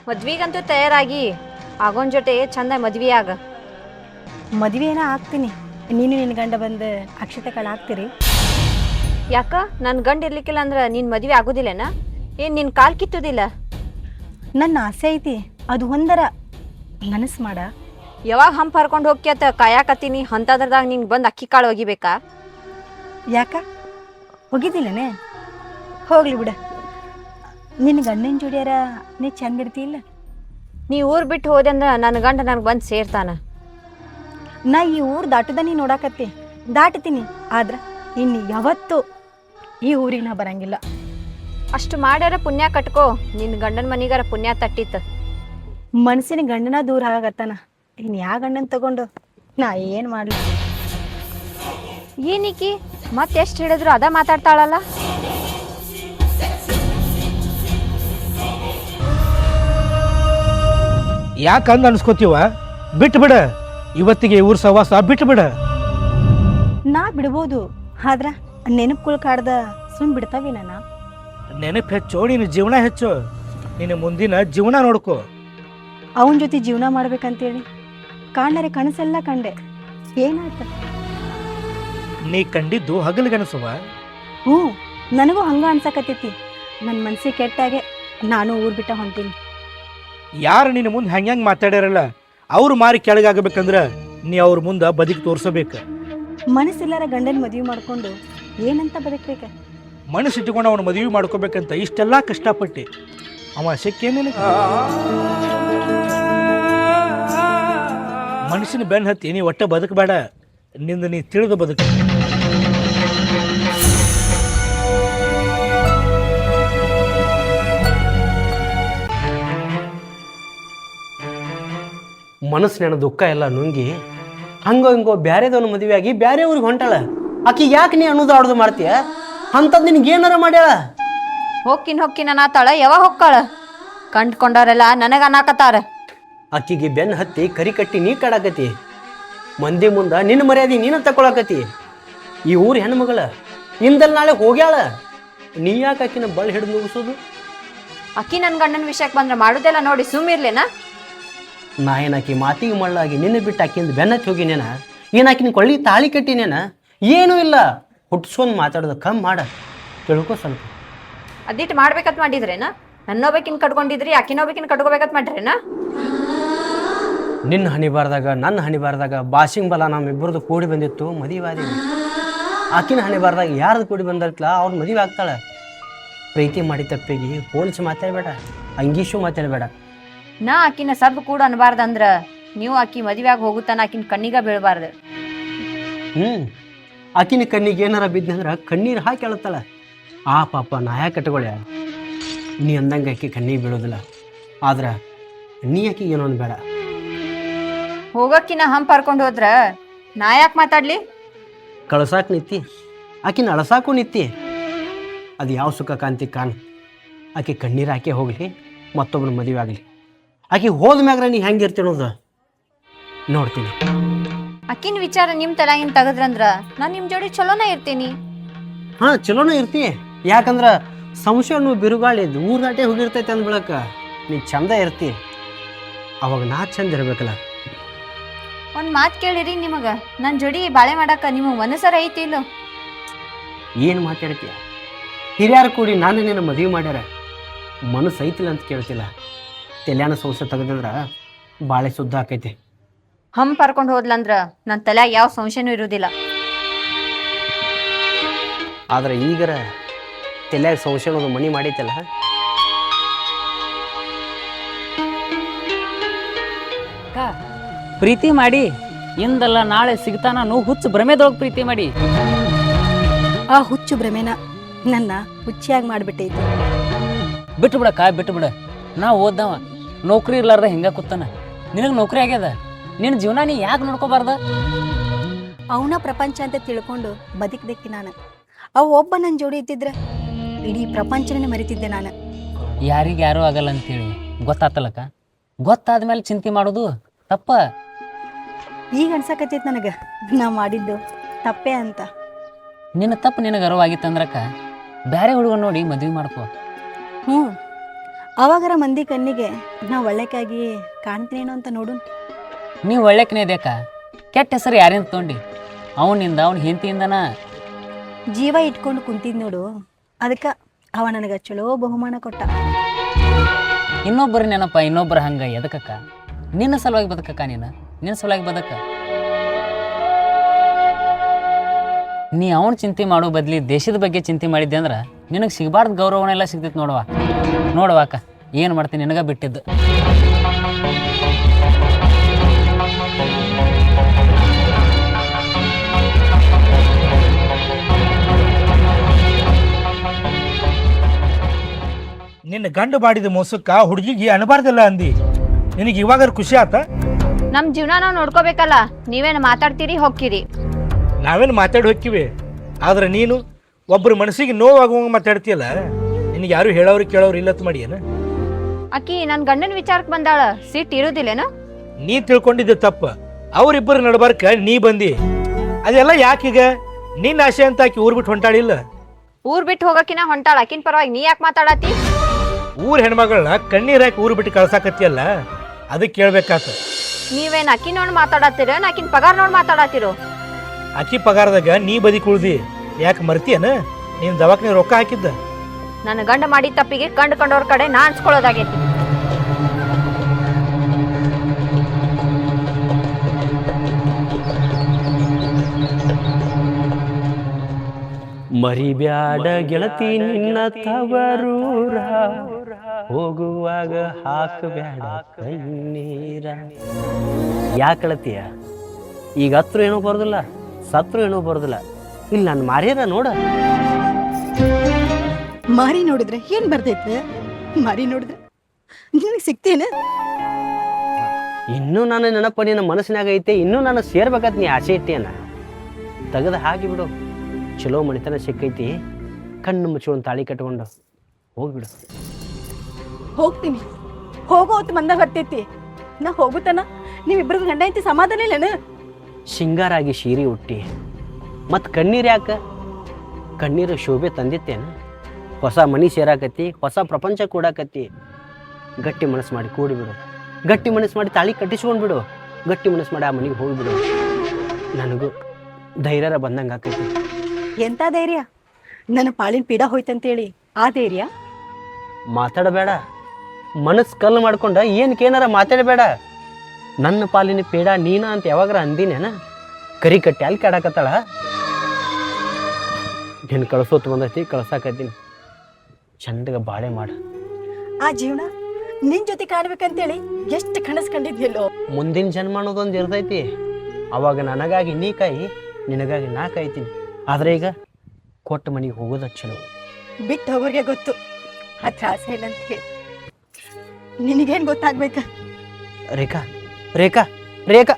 ಮದ್ವಿಗಂತೂ ತಯಾರಾಗಿ ಆಗೋನ್ ಜೊತೆ ಚಂದ ಮದ್ವಿ ಆಗ. ಮದುವೆನ ಆಗ್ತೀನಿ, ನೀನು ನಿನ್ನ ಗಂಡ ಬಂದು ಅಕ್ಷತೆ ಕಾಳು ಹಾಕ್ತೀರಿ. ಯಾಕ ನನ್ನ ಗಂಡ ಇರ್ಲಿಕ್ಕಿಲ್ಲ ಅಂದ್ರೆ ನಿನ್ನ ಮದ್ವೆ ಆಗೋದಿಲ್ಲನ? ಏನು ನಿನ್ನ ಕಾಲು ಕಿತ್ತೋದಿಲ್ಲ? ನನ್ನ ಆಸೆ ಐತಿ, ಅದು ಒಂದರ ನನಸು ಮಾಡ. ಯಾವಾಗ ಹಂಪ್ ಹರ್ಕೊಂಡು ಹೋಗ್ಕ್ಯಾತ ಕಾಯಾಕತ್ತೀನಿ, ಅಂಥದ್ರದಾಗ ನಿನ್ಗೆ ಬಂದು ಅಕ್ಕಿ ಕಾಳು ಒಗಿಬೇಕಾ? ಯಾಕ ಹೋಗಿದ್ದಿಲ್ಲನೇ? ಹೋಗ್ಲಿ ಬಿಡ. ನಿನ್ನ ಗಂಡನ ಜೋಡಿಯಾರ ನೀ ಚಂದ ಇರ್ತಿಲ್ಲ. ನೀ ಊರು ಬಿಟ್ಟು ಹೋದೆ ಅಂದ್ರೆ ನನ್ನ ಗಂಡ ನನಗೆ ಬಂದು ಸೇರ್ತಾನ. ನಾ ಈ ಊರು ದಾಟದ ನೀ ನೋಡಾಕತ್ತಿ, ದಾಟ್ತೀನಿ. ಆದ್ರೆ ಇನ್ನು ಯಾವತ್ತೂ ಈ ಊರಿಗೆ ನಾ ಬರಂಗಿಲ್ಲ. ಅಷ್ಟು ಮಾಡ್ಯಾರ ಪುಣ್ಯ ಕಟ್ಕೋ, ನಿನ್ನ ಗಂಡನ ಮನಿಗಾರ ಪುಣ್ಯ ತಟ್ಟಿತ್ತು. ಮನಸ್ಸಿನ ಗಂಡನ ದೂರ ಆಗತ್ತಾನ, ಇನ್ನು ಯಾವ ಗಂಡನ ತಗೊಂಡು ನಾ ಏನು ಮಾಡಲಿ? ಏನೀಕಿ ಮತ್ತೆ ಎಷ್ಟು ಹೇಳಿದ್ರು ಅದ ಮಾತಾಡ್ತಾಳಲ್ಲ. ಯಾಕಂದು ಅನ್ಸ್ಕೋತೀವ? ಬಿಟ್ಟು ಬಿಡ, ಇವತ್ತಿಗೆ ಊರ್ ಸವಾಸ ಬಿಟ್ಟು ಬಿಡ. ನಾ ಬಿಡ್ಬೋದು, ಆದ್ರ ನೆನಪುಗಳು ಕಾಡ್ದ ಸುಮ್ ಬಿಡ್ತಾವಿ. ನಾನು ನೆನಪು ಹೆಚ್ಚು, ನಿನ್ನ ಜೀವನ ಹೆಚ್ಚು. ನಿನ್ನ ಮುಂದಿನ ಜೀವನ ನೋಡ್ಕೋ. ಅವನ ಜೊತೆ ಜೀವನ ಮಾಡ್ಬೇಕಂತೇಳಿ ಕಾಣರೆ ಕನಸೆಲ್ಲ ಕಂಡೆ. ಏನಾಯ್ತ? ನೀ ಕಂಡಿದ್ದು ಹಗಲ್ಗನಸುವ? ಹ್ಞೂ, ನನಗೂ ಹಂಗ ಅನ್ಸಕತ್ತೈತಿ. ನನ್ನ ಮನ್ಸಿಗೆ ಕೆಟ್ಟಾಗೆ ನಾನು ಊರ್ ಬಿಟ್ಟ ಹೊಂಟೀನಿ. ಯಾರು ನಿನ್ನ ಮುಂದೆ ಹೆಂಗ್ ಮಾತಾಡ್ಯಾರಲ್ಲ ಅವ್ರು ಮಾರಿ ಕೆಳಗಾಗಬೇಕಂದ್ರ ನೀ ಅವ್ರ ಮುಂದೆ ಬದುಕಿ ತೋರ್ಸಬೇಕು. ಮನಸ್ಸಿಲ್ಲಾರ ಗಂಡನ ಮದುವೆ ಮಾಡ್ಕೊಂಡು ಏನಂತ ಬದುಕ್ಬೇಕ? ಮನಸ್ಸು ಇಟ್ಕೊಂಡು ಅವನು ಮದುವೆ ಮಾಡ್ಕೋಬೇಕಂತ ಇಷ್ಟೆಲ್ಲ ಕಷ್ಟಪಟ್ಟು ಅವ ಸಿಕ್ಕೇನೇನು? ಮನಸ್ಸಿನ ಬೆನ್ನ ಹತ್ತಿ ನೀ ಒಟ್ಟ ಬದುಕಬೇಡ, ನಿಂದ ನೀ ತಿಳಿದು ಬದುಕ. ಮನಸ್ಸಿನ ದುಃಖ ಎಲ್ಲ ನುಂಗಿ ಹಂಗೋ ಹಿಂಗೋ ಬ್ಯಾರೆದವನು ಮದುವೆ ಆಗಿ ಬ್ಯಾರೆ ಊರಿಗೆ ಹೊಂಟಾಳ. ಆಕಿ ಯಾಕೆ ನೀ ಅನ್ನೋದು ಆಡ್ದು ಮಾಡ್ತೀಯ? ಅಂಥದ್ದು ನಿನ್ಗೆ ಏನಾರ ಮಾಡ್ಯಾಳ? ಹೊಕ್ಕಿನ ಅನ್ನಾತಾಳ. ಯಾವಾಗ ಹೊಕ್ಕಾಳ? ಕಂಡ್ಕೊಂಡಾರೆಲ್ಲ ನನಗೆ ಅನ್ನಾಕತ್ತಾರ. ಆಕಿಗೆ ಬೆನ್ನು ಹತ್ತಿ ಕರಿ ಕಟ್ಟಿ ನೀ ಕಾಡಾಕತಿ. ಮಂದಿ ಮುಂದೆ ನಿನ್ನ ಮರ್ಯಾದೆ ನೀನು ತಕೊಳಕತಿ. ಈ ಊರು ಹೆಣ್ಮಗಳ ಇಂದಲ್ಲಿ ನಾಳೆ ಹೋಗ್ಯಾಳ. ನೀ ಯಾಕೆ ಆಕಿನ ಬಳ್ಳಿ ಹಿಡಿದು ಮುಗಿಸೋದು? ಅಕ್ಕಿ ನನ್ನ ಗಂಡನ ವಿಷಯಕ್ಕೆ ಬಂದ್ರೆ ಮಾಡೋದೆಲ್ಲ ನೋಡಿ ಸುಮ್ಮಿರ್ಲೇನ? ನಾ ಏನಾಕಿ ಮಾತಿಗೆ ಮಳ್ಳಾಗಿ ನಿನ್ನ ಬಿಟ್ಟು ಆಕಿಂದ ಬೆನ್ನತ್ತಿ ಹೋಗಿನೇನ? ಏನಾಕಿನ ಕೊಳ್ಳಿ ತಾಳಿ ಕಟ್ಟಿನೇನ? ಏನೂ ಇಲ್ಲ. ಹುಟ್ಸ್ಕೊಂಡು ಮಾತಾಡೋದು ಕಮ್ಮಿ ಮಾಡ, ತಿಳ್ಕೊ ಸ್ವಲ್ಪ. ಅದಿಟ್ಟು ಮಾಡ್ಬೇಕತ್ ಮಾಡಿದ್ರೇನ? ನನ್ನೊಬ್ಬಕಿನ ಕಟ್ಕೊಂಡಿದ್ರಿ, ಅಕ್ಕಿನೊಬ್ಬಕಿನ ಕಟ್ಕೋಬೇಕತ್ ಮಾಡ್ರೇನ? ನಿನ್ನ ಹಣಿಬಾರ್ದಾಗ ನನ್ನ ಹಣಿಬಾರ್ದಾಗ ಬಾಸಿಂಗ್ ಬಲ ನಮ್ಮಿಬ್ಬರದು ಕೂಡಿ ಬಂದಿತ್ತು, ಮದುವೆಯಾದೀವಿ. ಆಕಿನ ಹಣಿಬಾರ್ದಾಗ ಯಾರ್ದು ಕೂಡಿ ಬಂದಿರ್ತಲ್ಲ ಅವ್ರ ಮದುವೆ ಆಗ್ತಾಳೆ. ಪ್ರೀತಿ ಮಾಡಿ ತಪ್ಪಿಗೆ ಹೋಲಿಸಿ ಮಾತಾಡಬೇಡ, ಅಂಗೀಷು ಮಾತಾಡಬೇಡ. ನಾ ಆಕಿನ ಸಬ್ ಕೂಡ ಅನ್ಬಾರ್ದಂದ್ರ ನೀವು ಆಕಿ ಮದುವೆಯಾಗಿ ಹೋಗುತ್ತಾನ ಆಕಿನ ಕಣ್ಣಿಗ ಬೀಳಬಾರ್ದು. ಆಕಿನ ಕಣ್ಣಿಗೆ ಏನಾರ ಬಿದ್ದಂದ್ರೆ ಕಣ್ಣೀರು ಹಾಕಿ ಹೇಳತ್ತಾಳ. ಆ ಪಾಪ ನಾ ಯಾಕೆ ಕಟ್ಕೊಳ್ಳೆ? ನೀ ಅಂದಂಗೆ ಆಕಿ ಕಣ್ಣಿಗೆ ಬೀಳೋದಿಲ್ಲ. ಆದ್ರೆ ನೀ ಆಕಿಗೆ ಏನೋ ಬೇಡ. ಹೋಗಕ್ಕಿನ ಹಂಪ್ ಹರ್ಕೊಂಡು ಹೋದ್ರ ನಾ ಯಾಕೆ ಮಾತಾಡ್ಲಿ? ಕಳ್ಸಾಕ್ ನಿತ್ತಿ, ಆಕಿನ ಅಳಸಾಕು ನಿತ್ತಿ. ಅದು ಯಾವ ಸುಖ ಕಾಂತಿ ಕಾಣ್. ಆಕೆ ಕಣ್ಣೀರು ಹಾಕಿ ಹೋಗಲಿ, ಮತ್ತೊಬ್ಬನ ಮದುವೆ ಆಗಲಿ. ಆಕೆ ಹೋದ ಮ್ಯಾಗ್ರ ನೀ ಹೆಂಗಿರ್ತಿ ಅನ್ನೋದು ನೋಡ್ತೀನಿ. ಅಕ್ಕಿನ ವಿಚಾರ ನಿಮ್ಮ ತಲೆಗಿನ ತೆಗದ್ರಂದ್ರ ನಾನು ನಿಮ್ಮ ಜೋಡಿ ಚಲೋನೇ ಇರ್ತೀನಿ. ಹಾಂ, ಚಲೋನೇ ಇರ್ತಿ. ಯಾಕಂದ್ರೆ ಸಂಶಯ ಅನ್ನೋ ಬಿರುಗಾಳಿ ಊರ್ ದಾಟೆ ಹೋಗಿರ್ತೈತೆ ಅಂದ್ಬಿಳಕ ನೀ ಚಂದ ಇರ್ತಿ. ಅವಾಗ ನಾ ಚಂದ ಇರ್ಬೇಕಲ್ಲ. ಒಂದು ಮಾತು ಕೇಳಿರಿ, ನಿಮಗೆ ನನ್ನ ಜೋಡಿ ಬಾಳೆ ಮಾಡಕ್ಕೆ ನಿಮಗೆ ಮನಸ್ಸರ ಐತಿ ಇಲ್ಲೋ? ಏನು ಮಾತಾಡ್ತೀಯ? ಹಿರಿಯರು ಕೂಡಿ ನಾನು ನಿನ್ನ ಮದುವೆ ಮಾಡ್ಯಾರ, ಮನಸ್ಸು ಐತಿಲ್ಲ ಅಂತ ಕೇಳ್ತಿಲ್ಲ. ತೆಲ್ಯಾನ ಸಂಶಯ ತೆಗೆದಂದ್ರೆ ಬಾಳೆ ಶುದ್ಧ ಆಕೈತಿ. ಹಂಪ್ ಹರ್ಕೊಂಡು ಹೋದ್ಲಂದ್ರ ನನ್ನ ತಲೆಯಾಗ ಯಾವ ಸಂಶಯನೂ ಇರೋದಿಲ್ಲ. ಆದ್ರೆ ಈಗರ ತೆಲ್ಯಾಗ ಸಂಶಯ ಅನ್ನೋದು ಮನಿ ಮಾಡೈತಲ್ಲ. ಪ್ರೀತಿ ಮಾಡಿ ಇಂದಲ್ಲ ನಾಳೆ ಸಿಗ್ತಾನ ನೋ ಹುಚ್ಚು ಭ್ರಮೆದೊಳಗೆ ಪ್ರೀತಿ ಮಾಡಿ. ಆ ಹುಚ್ಚು ಭ್ರಮೆನ ನನ್ನ ಹುಚ್ಚಿಯಾಗಿ ಮಾಡಿಬಿಟ್ಟೈತಿ. ಬಿಟ್ಟು ಬಿಡಕ್ಕ, ಬಿಟ್ಟು ಬಿಡ. ನಾ ಓದ್ದವ, ನೌಕರಿ ಇರ್ಲಾರ್ದ ಹಿಂಗ ಕೂತಾನ. ನಿನಗೆ ನೌಕರಿ ಆಗ್ಯದ, ನಿನ್ನ ಜೀವನ ನೀ ಯಾಕೆ ನೋಡ್ಕೋಬಾರ್ದ? ಅವನ ಪ್ರಪಂಚ ಅಂತ ತಿಳ್ಕೊಂಡು ಬದುಕ್ದಕ್ಕೆ ನಾನು. ಅವು ಒಬ್ಬ ನನ್ನ ಜೋಡಿ ಇದ್ದಿದ್ರೆ ಇಡೀ ಪ್ರಪಂಚನೇ ಮರಿತಿದ್ದೆ ನಾನು. ಯಾರಿಗೆ ಯಾರೂ ಆಗಲ್ಲ ಅಂತೇಳಿ ಗೊತ್ತಾತಲಕ್ಕ. ಗೊತ್ತಾದ್ಮೇಲೆ ಚಿಂತೆ ಮಾಡೋದು ತಪ್ಪ. ಈಗ ಅನ್ಸಕತ್ತೈತಿ ನನಗೆ ನಾ ಮಾಡಿದ್ದು ತಪ್ಪೇ ಅಂತ. ನಿನ್ನ ತಪ್ಪು ನಿನಗೆ ಅರಿವಾಗಿತ್ತಂದ್ರಕ್ಕ ಬೇರೆ ಹುಡುಗ ನೋಡಿ ಮದುವೆ ಮಾಡ್ಕೋ. ಹ್ಞೂ, ಅವಾಗರ ಮಂದಿ ಕಣ್ಣಿಗೆ ನಾ ಒಳ್ಳೆಕಾಗಿ ಕಾಣ್ತೀನೇನೋ ಅಂತ ನೋಡು. ನೀವು ಒಳ್ಳೆಕನೇ ಇದಕ್ಕ ಕೆಟ್ಟ ಹೆಸರು ಯಾರಿಂದ ತೊಗೊಂಡು ಅವನಿಂದ ಅವ್ನ ಹೆಂಡತಿಯಿಂದನ ಜೀವ ಇಟ್ಕೊಂಡು ಕುಂತಿದ್ ನೋಡು, ಅದಕ್ಕೆ ಅವ ನನಗೆ ಚಲೋ ಬಹುಮಾನ ಕೊಟ್ಟ. ಇನ್ನೊಬ್ಬರ ನೆನಪ ಇನ್ನೊಬ್ಬರ ಹಂಗ ಎದಕ್ಕಕ್ಕ? ನಿನ್ನ ಸಲುವಾಗಿ ಬದುಕಕ್ಕ, ನಿನ್ನ ಸಲುವಾಗಿ ಬದುಕ. ನೀ ಅವನ ಚಿಂತೆ ಮಾಡೋ ಬದ್ಲಿ ದೇಶದ ಬಗ್ಗೆ ಚಿಂತೆ ಮಾಡಿದ್ದೆ ಅಂದ್ರೆ ನಿನಗೆ ಸಿಗಬಾರ್ದು ಗೌರವನೆಲ್ಲ ಸಿಗ್ತೈತೆ ನೋಡವಾಕ ಏನು ಮಾಡ್ತೀನಿ ನಿನಗ ಬಿಟ್ಟಿದ್ದು. ನಿನ್ನ ಗಂಡು ಮಾಡಿದ ಮೋಸಕ್ಕ ಹುಡುಗಿಗೆ ಅನಬಾರ್ದಲ್ಲ ಅಂದಿ. ನಿನಗೆ ಇವಾಗ ಖುಷಿ ಆತ? ನಮ್ಮ ಜೀವನ ನಾವು ನೋಡ್ಕೋಬೇಕಲ್ಲ, ನೀವೇನು ಮಾತಾಡ್ತೀರಿ ಹೋಗ್ತೀರಿ. ನಾವೇನು ಮಾತಾಡಿ ಹೋಕ್ಕಿವಿ, ಆದ್ರೆ ನೀನು ಒಬ್ಬರ ಮನಸ್ಸಿಗೆ ನೋವಾಗುವಂಗೆ ಮಾತಾಡ್ತೀಯಲ್ಲ. ನಿನಗೆ ಯಾರು ಹೇಳೋರು ಕೇಳೋರು ಇಲ್ಲತ್ ಮಾಡಿ ಏನು? ಆಕಿ ನನ್ನ ಗಂಡನ ವಿಚಾರಕ್ಕೆ ಬಂದಾಳ, ಸಿಟ್ಟು ಇರೋದಿಲ್ಲೇನು? ನೀ ತಿಳ್ಕೊಂಡಿದ್ದೆ ತಪ್ಪ. ಅವರಿಬ್ಬರು ನಡಬಾರ್ಕ ನೀ ಬಂದಿ. ಅದೆಲ್ಲ ಯಾಕೀಗ? ನಿನ್ನ ಆಸೆ ಅಂತ ಆಕಿ ಊರ್ ಬಿಟ್ಟು ಹೊಂಟಾಳಿಲ್ಲ. ಊರ್ ಬಿಟ್ಟು ಹೋಗಕಿನ ಹೊಂಟಾಳ, ಆಕಿನ ಪರವಾಗಿ ನೀ ಯಾಕೆ ಮಾತಾಡತಿ? ಊರ್ ಹೆಣ್ಮಗಳನ್ನ ಕಣ್ಣೀರಾಕಿ ಊರು ಬಿಟ್ಟು ಕಳ್ಸಾಕತ್ತಿಯಲ್ಲ, ಅದಕ್ಕೆ ಕೇಳ್ಬೇಕಾತ. ನೀವೇನು ಅಕ್ಕಿ ನೋಡಿ ಮಾತಾಡತ್ತೀರ, ಆಕಿನ ಪಗಾರ ನೋಡಿ ಮಾತಾಡತ್ತೀರೋ? ಅಕ್ಕಿ ಪಗಾರದಾಗ ನೀ ಬದಿ ಕುಳ್ದಿ, ಯಾಕೆ ಮರ್ತಿಯನ? ನೀನು ದವಾಖಾನೆ ರೊಕ್ಕ ಹಾಕಿದ್ದ. ನನ್ನ ಗಂಡ ಮಾಡಿದ ತಪ್ಪಿಗೆ ಕಂಡ್ಕೊಂಡವ್ರ ಕಡೆ ನಾ ಅನ್ಸ್ಕೊಳ್ಳೋದಾಗೈತಿ. ಮರಿಬ್ಯಾಡ ಗೆಳತಿ ನಿನ್ನ ತವರೂರ, ಹೋಗುವಾಗ ಹಾಕಬ್ಯಾಡ ಕಣ್ಣೀರ. ಯಾಕಳತಿಯ? ಈಗ ಹತ್ರ ಏನೋ ಬರೋದಿಲ್ಲ, ಸತ್ರು ಏನೋ ಬರೋದಿಲ್ಲ. ಇಲ್ಲಿ ನಾನು ಮಾರ್ಯಾರ ನೋಡ. ಮಾರಿ ನೋಡಿದ್ರೆ ಏನ್ ಬರ್ತೈತೆ? ಮಾರಿ ನೋಡಿದ್ರೆ ನಿನಗೆ ಸಿಗ್ತೇನೆ. ಇನ್ನೂ ನನ್ನ ನೆನಪ ನಿನ್ನ ಮನಸ್ಸಿನಾಗ ಐತೆ, ಇನ್ನೂ ನಾನು ಸೇರ್ಬೇಕಂತ ನೀ ಆಸೆ ಇಟ್ಟೇನ. ತೆಗೆದು ಹಾಕಿ ಬಿಡು. ಚಲೋ ಮಣಿತನ ಸಿಕ್ಕೈತಿ, ಕಣ್ಣು ಮುಚ್ಚೋನ್ ತಾಳಿ ಕಟ್ಕೊಂಡು ಹೋಗ್ಬಿಡು. ಹೋಗ್ತೀನಿ, ಹೋಗೋ ಹೊತ್ತು ಮಂದ ಬರ್ತೈತಿ. ನಾ ಹೋಗುತ್ತಾನ ನೀವಿಬ್ರಿಗೂ ಗಂಡ ಐತಿ ಸಮಾಧಾನ ಇಲ್ಲನ? ಶಿಂಗಾರಾಗಿ ಶೀರಿ ಹುಟ್ಟಿ ಮತ್ತು ಕಣ್ಣೀರು ಯಾಕ? ಕಣ್ಣೀರು ಶೋಭೆ ತಂದಿತ್ತೇನ? ಹೊಸ ಮನಿ ಸೇರಾಕತ್ತಿ, ಹೊಸ ಪ್ರಪಂಚ ಕೂಡಾಕತ್ತಿ. ಗಟ್ಟಿ ಮನಸ್ಸು ಮಾಡಿ ಕೂಡಿಬಿಡು, ಗಟ್ಟಿ ಮನಸ್ಸು ಮಾಡಿ ತಾಳಿ ಕಟ್ಟಿಸ್ಕೊಂಡ್ಬಿಡು, ಗಟ್ಟಿ ಮನಸ್ಸು ಮಾಡಿ ಆ ಮನೆಗೆ ಹೋಗ್ಬಿಡು. ನನಗೂ ಧೈರ್ಯರ ಬಂದಂಗೆ ಆಕೈತಿ. ಎಂಥ ಧೈರ್ಯ? ನನ್ನ ಪಾಳಿನ ಪೀಡ ಹೋಯ್ತಂತೇಳಿ ಆ ಧೈರ್ಯ? ಮಾತಾಡಬೇಡ, ಮನಸ್ಸು ಕಲ್ಲು ಮಾಡ್ಕೊಂಡ ಏನಕ್ಕೇನಾರ ಮಾತಾಡಬೇಡ. ನನ್ನ ಪಾಲಿನ ಪೀಡ ನೀನ ಅಂತ ಯಾವಾಗಾರ ಅಂದಿನೇನ? ಕರಿ ಕಟ್ಟಿ ಅಲ್ಲಿ ಕಾಡಕತ್ತಾಳ. ನೀನು ಕಳ್ಸೋತ್ ಬಂದೈತಿ, ಕಳ್ಸಾಕತ್ತೀನಿ. ಚಂದಗ ಬಾಳೆ ಮಾಡ. ಆ ಜೀವನ ನಿನ್ ಜೊತೆ ಕಾಡ್ಬೇಕಂತೇಳಿ ಎಷ್ಟು ಕನಸು ಕಂಡಿದ್ಯಲ್ಲೋ. ಮುಂದಿನ ಜನ್ಮ ಅನ್ನೋದೊಂದು ಇರ್ತೈತಿ. ಅವಾಗ ನನಗಾಗಿ ನೀ ಕಾಯಿ, ನಿನಗಾಗಿ ನಾ ಕಾಯ್ತೀನಿ. ಆದ್ರೆ ಈಗ ಕೊಟ್ಟ ಮನೆಗೆ ಹೋಗೋದ ಚಲೋ. ಬಿಟ್ಟು ಹೋಗೋರಿಗೆ ಗೊತ್ತು ಆ ತ್ರಾಸ ಏನಂತ ಹೇಳಿ. ನಿನಗೇನು ಗೊತ್ತಾಗ್ಬೇಕ? ರೇಖಾ ರೇಖಾ ರೇಖಾ,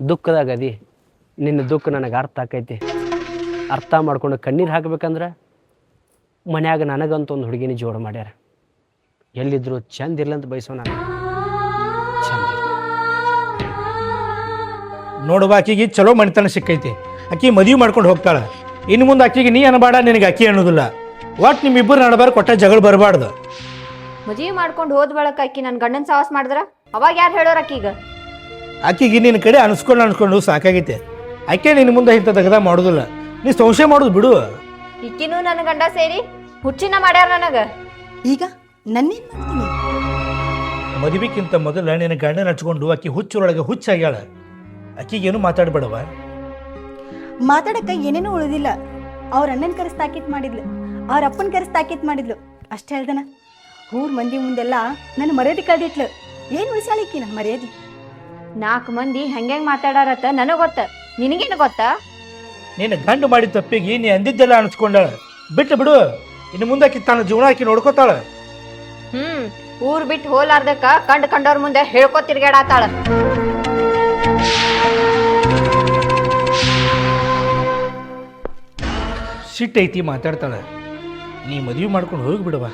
ದುಃಖದಾಗದಿ. ನಿನ್ನ ದುಃಖ ನನಗೆ ಅರ್ಥ ಆಕೈತಿ. ಅರ್ಥ ಮಾಡ್ಕೊಂಡು ಕಣ್ಣೀರು ಹಾಕ್ಬೇಕಂದ್ರೆ ಮನ್ಯಾಗ ನನಗಂತ ಒಂದು ಹುಡುಗಿನ ಜೋಡು ಮಾಡ್ಯಾರ. ಎಲ್ಲಿದ್ರು ಚಂದ ಇರ್ಲಂತ ಬಯಸೋ ನಾನು. ಚಂದ ನೋಡುವ, ಆಕಿಗೆ ಚಲೋ ಮಣಿತನ ಸಿಕ್ಕೈತಿ. ಆಕಿ ಮದುವೆ ಮಾಡ್ಕೊಂಡು ಹೋಗ್ತಾಳ. ಇನ್ನು ಮುಂದೆ ಆಕಿಗೆ ನೀ ಅನಬೇಡ, ನಿನಗೆ ಅಕ್ಕಿ ಅನ್ನೋದಿಲ್ಲ. ಒಟ್ಟು ನಿಮ್ಮಿಬ್ಬರು ನಡಬಾರ, ಕೊಟ್ಟ ಜಗಳ ಬರಬಾರ್ದು. ಮದುವೆ ಮಾಡ್ಕೊಂಡು ಹೋದ ಬಳಕ ಆಕಿ ನನ್ನ ಗಂಡನ ಸಾವಾಸ ಮಾಡಿದ್ರ ಅವಾಗ ಯಾರು ಹೇಳೋರ ಆಕಿಗ? ಆಕಿಗೆ ನಿನ್ನ ಕಡೆ ಅನ್ಸ್ಕೊಂಡು ಸಾಕಾಗೈತೆ. ಆಕೆ ನಿನ್ನ ಮುಂದೆ ಇಂಥ ತೆಗೆದ ಮಾಡೋದಿಲ್ಲ. ನೀ ಸಂಶಯ ಮಾಡೋದು ಬಿಡು. ಇಕ್ಕಿನೂ ನನ್ನ ಗಂಡ ಸೇರಿ ಹುಚ್ಚಿನ ಮಾಡ್ಯಾರ ನನಗ. ಈಗ ನನ್ನೇನ್ ಮಾಡ್ತೀನಿ? ಮದುವೆಕ್ಕಿಂತ ಮೊದಲ ನಿನ್ನ ಗಂಡನ ಹಚ್ಕೊಂಡು ಆಕಿ ಹುಚ್ಚರೊಳಗೆ ಹುಚ್ಚಾಗ್ಯಾಳ. ಆಕಿಗೇನು ಮಾತಾಡ್ಬೇಡವ. ಮಾತಾಡಕ್ಕ ಏನೇನೂ ಉಳಿದಿಲ್ಲ. ಅವ್ರ ಅಣ್ಣನ ಕರೆಸ್ ತಾಕೀತ್ ಮಾಡಿದ್ಲು, ಅವ್ರ ಅಪ್ಪನ ಕರೆಸ್ ತಾಕೀತ್ ಮಾಡಿದ್ಲು. ಅಷ್ಟೇ ಹೇಳ್ದನ. ಊರ್ ಮಂದಿ ಮುಂದೆಲ್ಲ ನನ್ನ ಮರ್ಯಾದೆ ಕಳ್ದಿಟ್ಲು. ಏನ್ ಉಳಿಸಾಳಿಕ್ಕಿ ನನ್ನ ಮರ್ಯಾದೆ? 4 ಮಂದಿ ಹೆಂಗೆ ಮಾತಾಡಾರತ್ತ ನನಗೆ ಗೊತ್ತ, ನಿನಗೇನು ಗೊತ್ತಾ? ನೀನು ಗಂಡು ಮಾಡಿದ ತಪ್ಪಿಗೆ ನೀ ಅಂದಿದ್ದೆಲ್ಲ ಅನ್ಸ್ಕೊಂಡಾಳ. ಬಿಟ್ಟು ಬಿಡು. ಇನ್ನು ಮುಂದೆ ಆಕಿ ತನ್ನ ಜೀವನ ಆಕಿ ನೋಡ್ಕೋತಾಳ. ಊರ್ ಬಿಟ್ಟು ಹೋಲಾರ್ದಕ್ಕ ಕಂಡವ್ರ ಮುಂದೆ ಹೇಳ್ಕೊ ತಿರ್ಗಾಡಾತಾಳ. ಸಿಟ್ಟೈತಿ, ಮಾತಾಡ್ತಾಳ. ನೀ ಮದುವೆ ಮಾಡ್ಕೊಂಡು ಹೋಗಿ ಬಿಡವ.